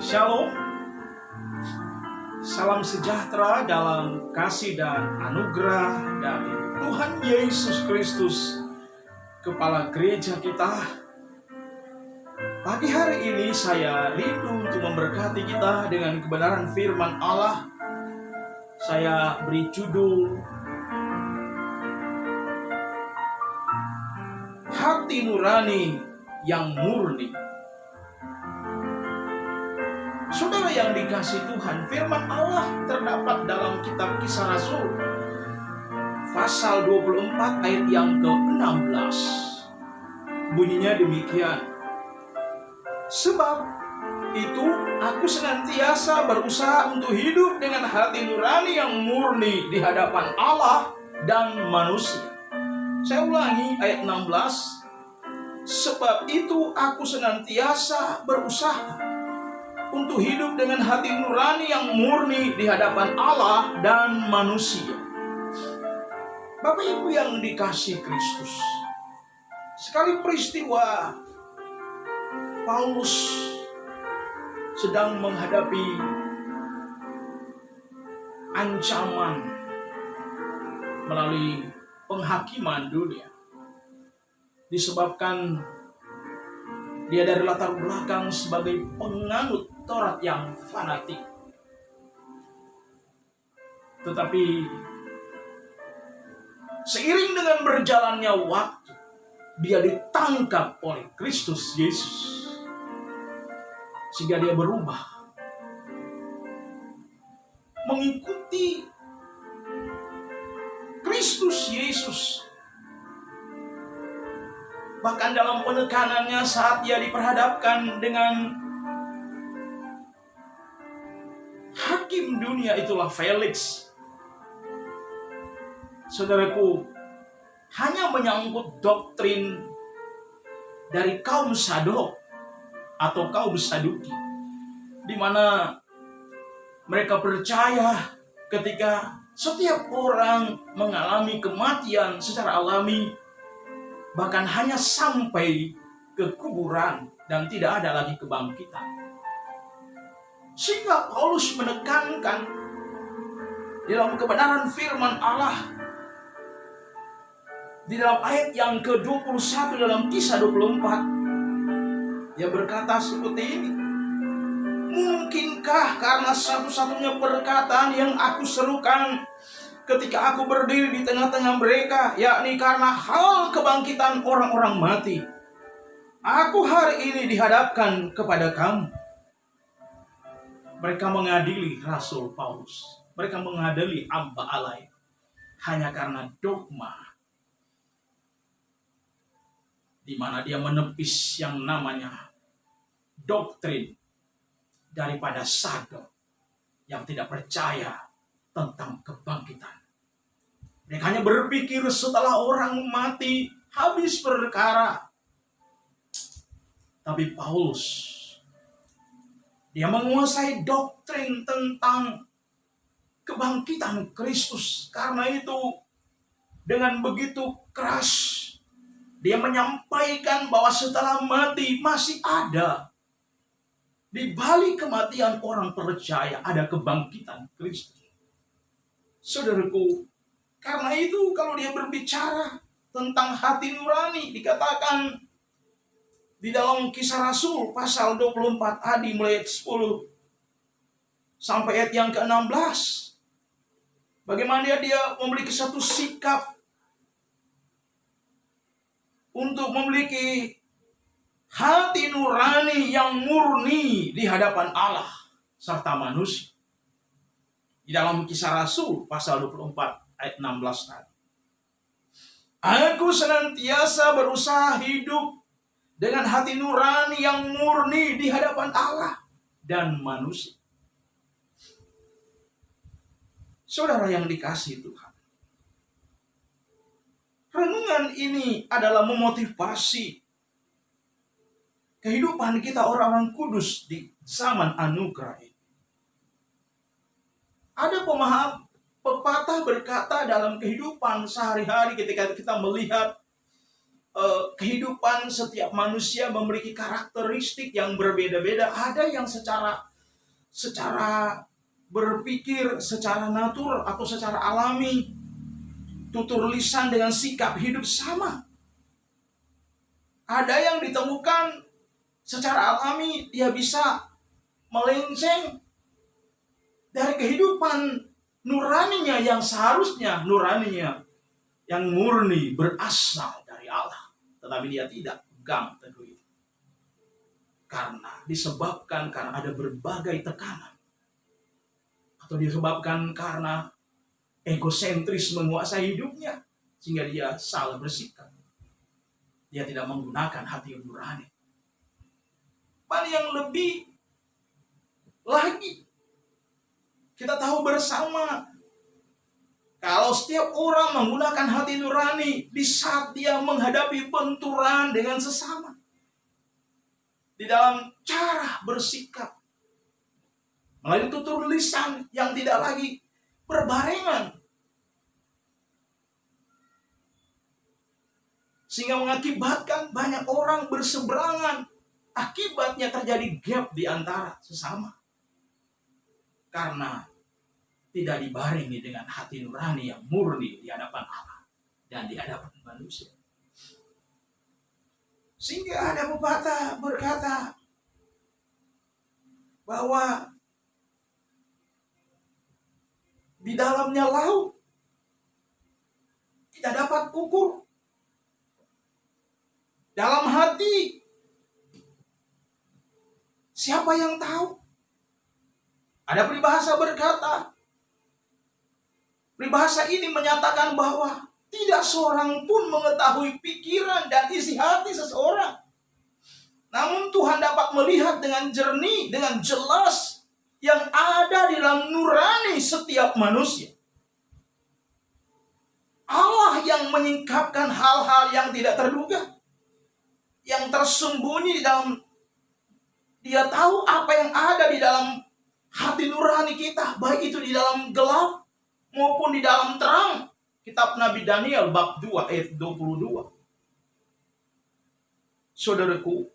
Shalom, salam sejahtera dalam kasih dan anugerah dari Tuhan Yesus Kristus, Kepala Gereja kita. Pagi hari ini saya rindu untuk memberkati kita dengan kebenaran firman Allah. Saya beri judul Hati Nurani yang Murni. Saudara yang dikasihi Tuhan, firman Allah terdapat dalam kitab Kisah Rasul pasal 24 ayat yang ke-16. Bunyinya demikian. Sebab itu aku senantiasa berusaha untuk hidup dengan hati nurani yang murni di hadapan Allah dan manusia. Saya ulangi ayat 16. Sebab itu aku senantiasa berusaha untuk hidup dengan hati nurani yang murni di hadapan Allah dan manusia. Bapak Ibu yang dikasihi Kristus, sekali peristiwa Paulus sedang menghadapi ancaman melalui penghakiman dunia, disebabkan dia dari latar belakang sebagai penganut Taurat yang fanatik. Tetapi seiring dengan berjalannya waktu, dia ditangkap oleh Kristus Yesus, sehingga dia berubah mengikuti Kristus Yesus. Bahkan dalam penekanannya saat dia diperhadapkan dengan hakim dunia, itulah Felix. Saudaraku, hanya menyangkut doktrin dari kaum Sadok atau kaum Saduki, di mana mereka percaya ketika setiap orang mengalami kematian secara alami, bahkan hanya sampai ke kuburan dan tidak ada lagi kebangkitan. Sehingga Paulus menekankan dalam kebenaran firman Allah di dalam ayat yang ke-21 dalam Kisah 24. Dia berkata seperti ini. Mungkinkah karena satu-satunya perkataan yang aku serukan ketika aku berdiri di tengah-tengah mereka, yakni karena hal kebangkitan orang-orang mati, aku hari ini dihadapkan kepada kamu. Mereka mengadili Rasul Paulus. Mereka mengadili hamba Allah hanya karena dogma, di mana dia menepis yang namanya doktrin daripada Sadok yang tidak percaya tentang kebangkitan. Mereka hanya berpikir setelah orang mati habis perkara. Tapi Paulus, dia menguasai doktrin tentang kebangkitan Kristus. Karena itu dengan begitu keras dia menyampaikan bahwa setelah mati masih ada. Di balik kematian orang percaya ada kebangkitan Kristus. Saudaraku, karena itu kalau dia berbicara tentang hati nurani, dikatakan di dalam Kisah Rasul pasal 24 mulai ayat 10 sampai ayat yang ke-16. Bagaimana dia memiliki satu sikap untuk memiliki hati nurani yang murni di hadapan Allah serta manusia. Di dalam Kisah Rasul pasal 24 ayat 16 tadi. Aku senantiasa berusaha hidup dengan hati nurani yang murni di hadapan Allah dan manusia. Saudara yang dikasihi Tuhan, renungan ini adalah memotivasi kehidupan kita orang-orang kudus di zaman anugerah ini. Ada pepatah berkata dalam kehidupan sehari-hari ketika kita melihat kehidupan setiap manusia memiliki karakteristik yang berbeda-beda. Ada yang secara secara berpikir, secara natural atau secara alami, tutur lisan dengan sikap hidup sama. Ada yang ditemukan secara alami, dia bisa melenceng dari kehidupan nuraninya yang seharusnya nuraninya yang murni berasal dari Allah. Tetapi dia tidak pegang teguh itu. Karena disebabkan karena ada berbagai tekanan. Atau disebabkan karena egosentris menguasai hidupnya. Sehingga dia salah bersikap. Dia tidak menggunakan hati yang nurani. Bahkan yang lebih lagi, kita tahu bersama, kalau setiap orang menggunakan hati nurani di saat dia menghadapi benturan dengan sesama, di dalam cara bersikap, melalui tutur lisan yang tidak lagi berbarengan, sehingga mengakibatkan banyak orang berseberangan. Akibatnya terjadi gap di antara sesama. Karena tidak dibarengi dengan hati nurani yang murni di hadapan Allah dan di hadapan manusia. Sehingga ada pepatah berkata bahwa di dalamnya laut tidak dapat ukur. Dalam hati siapa yang tahu? Ada peribahasa berkata, peribahasa ini menyatakan bahwa tidak seorang pun mengetahui pikiran dan isi hati seseorang. Namun Tuhan dapat melihat dengan jernih, dengan jelas yang ada di dalam nurani setiap manusia. Allah yang menyingkapkan hal-hal yang tidak terduga, yang tersembunyi di dalam, Dia tahu apa yang ada di dalam hati nurani kita, baik itu di dalam gelap maupun di dalam terang. Kitab Nabi Daniel bab 2 ayat 22. Saudaraku,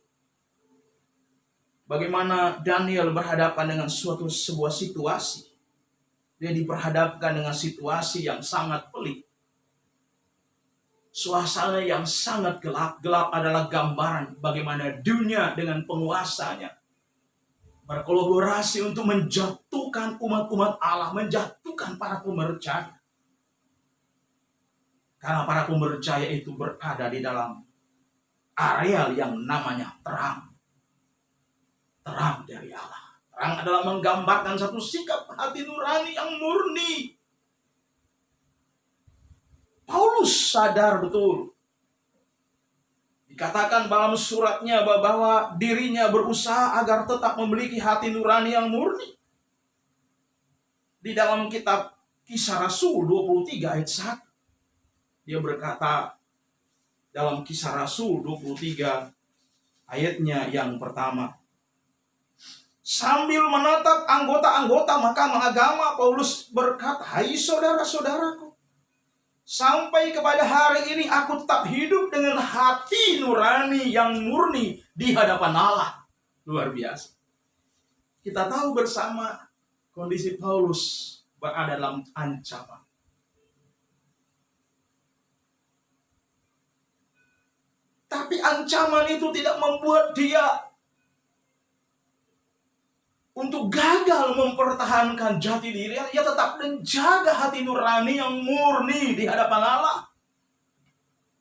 bagaimana Daniel berhadapan dengan sebuah situasi. Dia diperhadapkan dengan situasi yang sangat pelik. Suasana yang sangat gelap. Gelap adalah gambaran bagaimana dunia dengan penguasanya berkolaborasi untuk menjatuhkan umat-umat Allah, menjatuhkan para pemercaya. Karena para pemercaya itu berada di dalam areal yang namanya terang. Terang dari Allah. Terang adalah menggambarkan satu sikap hati nurani yang murni. Paulus sadar betul. Dikatakan dalam suratnya bahwa dirinya berusaha agar tetap memiliki hati nurani yang murni. Di dalam kitab Kisah Rasul 23 ayat 1. Dia berkata dalam Kisah Rasul 23 ayatnya yang pertama. Sambil menatap anggota-anggota Mahkamah Agama, Paulus berkata, "Hai saudara-saudaraku, sampai kepada hari ini aku tetap hidup dengan hati nurani yang murni di hadapan Allah." Luar biasa. Kita tahu bersama kondisi Paulus berada dalam ancaman. Tapi ancaman itu tidak membuat dia untuk gagal mempertahankan jati diri. Dia tetap menjaga hati nurani yang murni di hadapan Allah.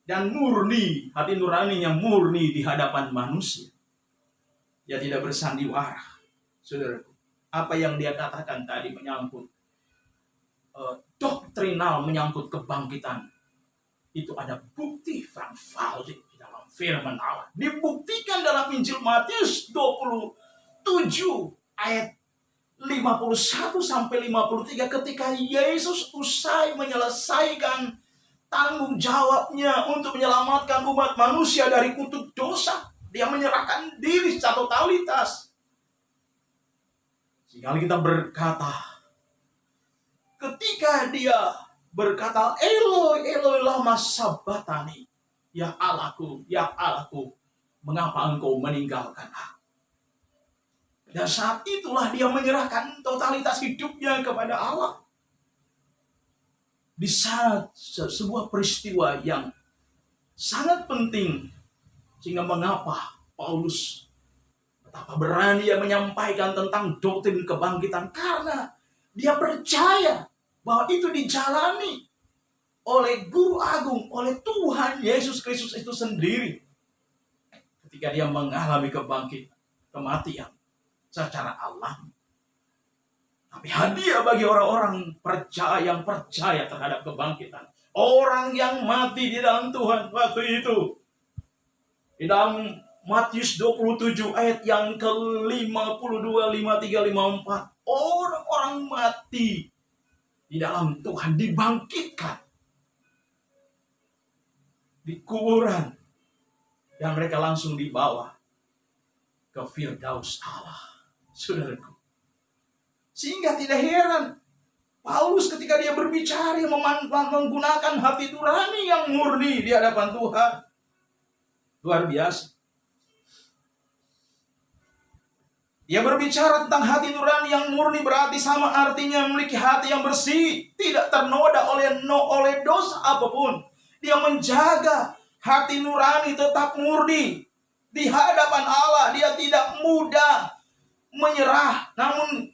Dan murni, hati nurani yang murni di hadapan manusia. Dia tidak bersandiwara. Saudaraku, apa yang dia katakan tadi menyangkut doktrinal, menyangkut kebangkitan. Itu ada bukti yang valid di dalam firman Allah. Dibuktikan dalam Injil Matius 27 ayat 51 sampai 53, ketika Yesus usai menyelesaikan tanggung jawabnya untuk menyelamatkan umat manusia dari kutuk dosa. Dia menyerahkan diri secara totalitas. Sehingga kita berkata, ketika dia berkata, "Eloi, Eloi lama sabachthani," ya Allahku, mengapa engkau meninggalkan aku? Dan saat itulah dia menyerahkan totalitas hidupnya kepada Allah. Di saat sebuah peristiwa yang sangat penting, sehingga mengapa Paulus betapa berani dia menyampaikan tentang doktrin kebangkitan, karena dia percaya bahwa itu dijalani oleh Guru Agung, oleh Tuhan Yesus Kristus itu sendiri ketika dia mengalami kematian secara alami. Tapi hadiah bagi orang-orang yang percaya terhadap kebangkitan. Orang yang mati di dalam Tuhan waktu itu. Di dalam Matius 27 ayat yang ke-52, 53, 54. Orang-orang mati di dalam Tuhan dibangkitkan di kuburan. Dan mereka langsung dibawa ke Firdaus Allah. Saudaraku. Sehingga tidak heran Paulus ketika dia berbicara menggunakan hati nurani yang murni di hadapan Tuhan. Luar biasa. Dia berbicara tentang hati nurani yang murni, berarti sama artinya memiliki hati yang bersih, tidak ternoda oleh dosa apapun. Dia menjaga hati nurani tetap murni di hadapan Allah. Dia tidak mudah menyerah, namun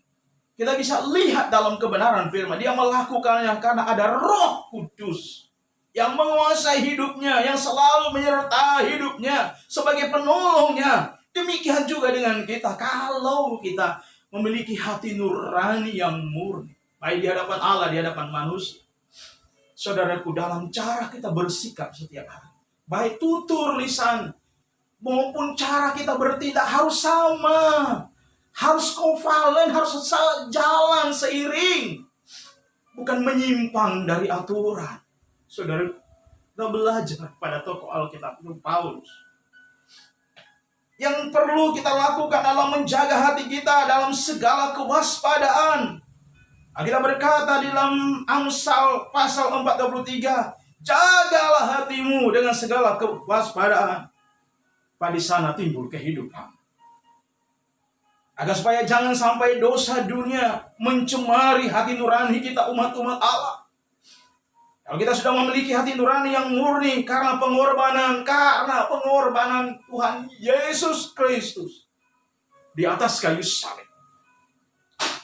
kita bisa lihat dalam kebenaran firman. Dia melakukannya karena ada Roh Kudus yang menguasai hidupnya, yang selalu menyertai hidupnya sebagai penolongnya. Demikian juga dengan kita. Kalau kita memiliki hati nurani yang murni, baik di hadapan Allah, di hadapan manusia. Saudaraku, dalam cara kita bersikap setiap hari, baik tutur lisan maupun cara kita bertindak harus sama. Harus kovalen, harus jalan seiring. Bukan menyimpang dari aturan. Saudara, kita belajar pada tokoh Alkitab Paulus. Yang perlu kita lakukan adalah menjaga hati kita dalam segala kewaspadaan. Kita berkata di dalam Amsal pasal 4:23, jagalah hatimu dengan segala kewaspadaan. Pada sana timbul kehidupan. Agar supaya jangan sampai dosa dunia mencemari hati nurani kita umat-umat Allah. Kalau kita sudah memiliki hati nurani yang murni karena pengorbanan Tuhan Yesus Kristus di atas kayu salib.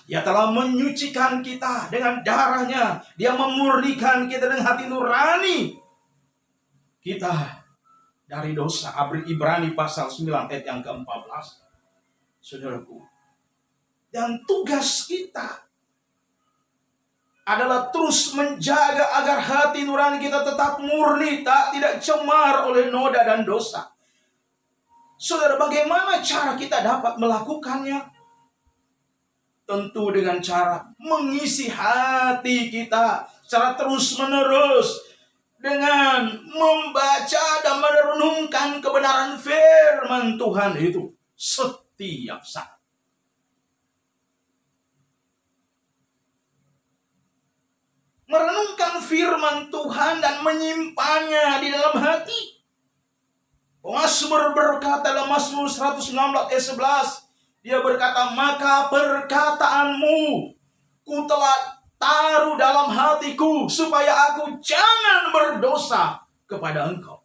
Dia telah menyucikan kita dengan darahnya. Dia memurnikan kita dengan hati nurani kita dari dosa. Ibrani pasal 9 ayat yang ke-14. Saudaraku, dan tugas kita adalah terus menjaga agar hati nurani kita tetap murni, tidak cemar oleh noda dan dosa. Saudara, bagaimana cara kita dapat melakukannya? Tentu dengan cara mengisi hati kita secara terus-menerus dengan membaca dan merenungkan kebenaran firman Tuhan itu setiap saat. Merenungkan firman Tuhan dan menyimpannya di dalam hati. Mazmur berkata dalam Mazmur 116 ayat 11, dia berkata, maka perkataanmu ku telah taruh dalam hatiku supaya aku jangan berdosa kepada engkau.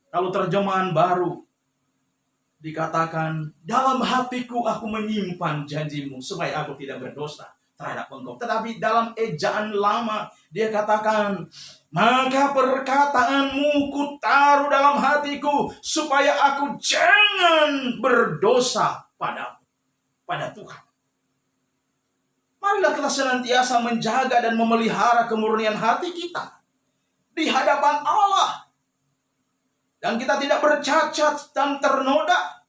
Kalau terjemahan baru dikatakan, dalam hatiku aku menyimpan janjimu supaya aku tidak berdosa terhadap engkau. Tetapi dalam ejaan lama dia katakan, maka perkataanmu ku taruh dalam hatiku supaya aku jangan berdosa pada Tuhan. Marilah kita senantiasa menjaga dan memelihara kemurnian hati kita di hadapan Allah. Dan kita tidak bercacat dan ternoda.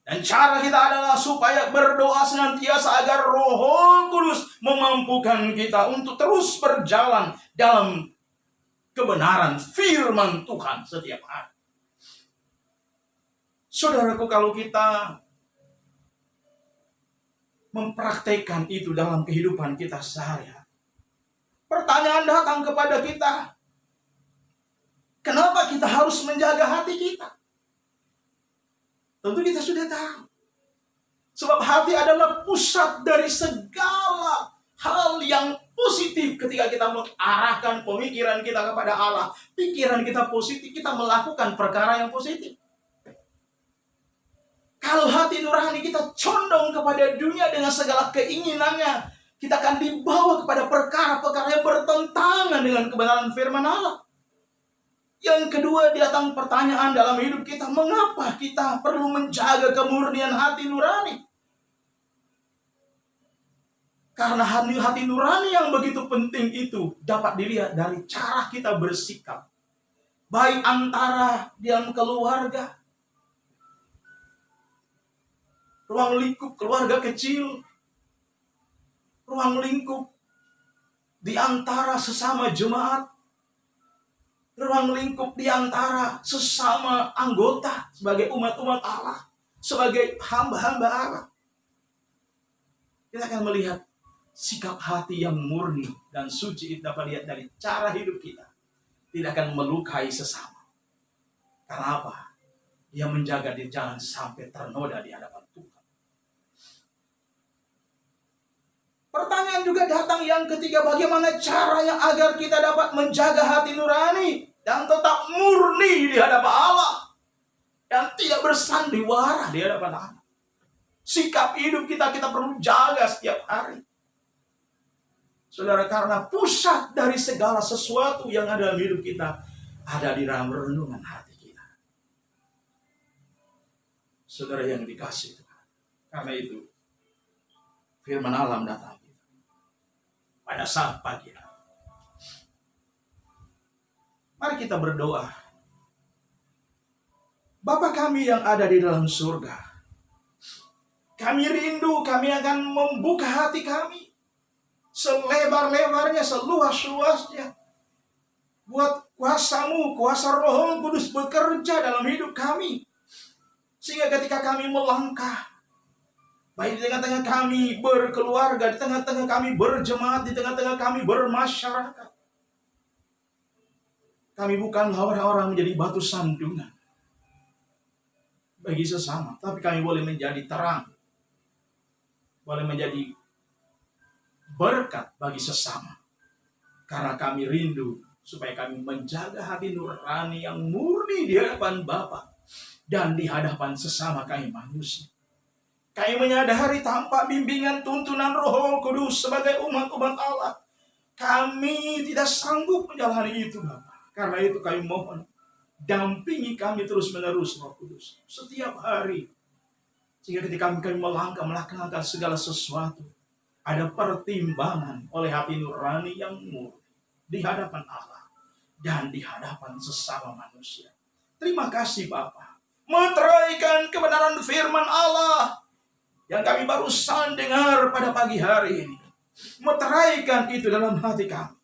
Dan cara kita adalah supaya berdoa senantiasa agar Roh Kudus memampukan kita untuk terus berjalan dalam kebenaran firman Tuhan setiap hari. Saudaraku, kalau kita mempraktekkan itu dalam kehidupan kita sehari-hari, pertanyaan datang kepada kita, kenapa kita harus menjaga hati kita? Tentu kita sudah tahu. Sebab hati adalah pusat dari segala hal yang positif. Ketika kita mengarahkan pemikiran kita kepada Allah, pikiran kita positif, kita melakukan perkara yang positif. Kalau hati nurani kita condong kepada dunia dengan segala keinginannya, kita akan dibawa kepada perkara-perkara yang bertentangan dengan kebenaran firman Allah. Yang kedua, datang pertanyaan dalam hidup kita, mengapa kita perlu menjaga kemurnian hati nurani? Karena hati nurani yang begitu penting itu dapat dilihat dari cara kita bersikap. Baik antara dalam keluarga, ruang lingkup keluarga kecil, ruang lingkup di antara sesama jemaat, ruang lingkup di antara sesama anggota sebagai umat-umat Allah, sebagai hamba-hamba Allah. Kita akan melihat sikap hati yang murni dan suci itu dapat lihat dari cara hidup kita. Tidak akan melukai sesama. Karena apa? Dia menjaga diri jangan sampai ternoda di hadapan Tuhan. Pertanyaan juga datang yang ketiga, bagaimana caranya agar kita dapat menjaga hati nurani dan tetap murni di hadapan Allah dan tidak bersandiwara di hadapan Allah. Sikap hidup kita perlu jaga setiap hari. Saudara, karena pusat dari segala sesuatu yang ada dalam hidup kita ada di dalam renungan hati kita. Saudara yang dikasih Tuhan, karena itu firman Allah datang pada saat pagi. Mari kita berdoa. Bapa kami yang ada di dalam surga, kami rindu, kami akan membuka hati kami selebar-lebarnya, seluas-luasnya, buat kuasa-Mu, kuasa Roh Kudus bekerja dalam hidup kami. Sehingga ketika kami melangkah, baik di tengah-tengah kami berkeluarga, di tengah-tengah kami berjemaat, di tengah-tengah kami bermasyarakat, kami bukanlah orang-orang menjadi batu sandungan bagi sesama, tapi kami boleh menjadi terang, boleh menjadi berkat bagi sesama. Karena kami rindu supaya kami menjaga hati nurani yang murni di hadapan Bapa dan di hadapan sesama kami manusia. Kami menyadari tanpa bimbingan tuntunan Roh Kudus sebagai umat-umat Allah, kami tidak sanggup menjalani itu, Bapa. Karena itu kami mohon, dampingi kami terus-menerus, Roh Kudus, setiap hari. Sehingga ketika kami melangkah melakukan segala sesuatu, ada pertimbangan oleh hati nurani yang murni di hadapan Allah dan di hadapan sesama manusia. Terima kasih Bapa, meteraikan kebenaran firman Allah yang kami barusan dengar pada pagi hari ini. Meteraikan itu dalam hati kami.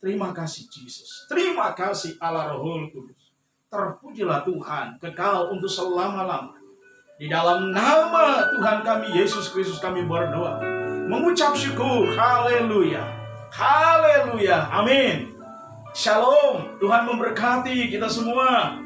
Terima kasih Yesus. Terima kasih Allah Roh Kudus. Terpujilah Tuhan kekal untuk selama-lamanya. Di dalam nama Tuhan kami Yesus Kristus kami berdoa, mengucap syukur. Haleluya. Haleluya. Amin. Shalom. Tuhan memberkati kita semua.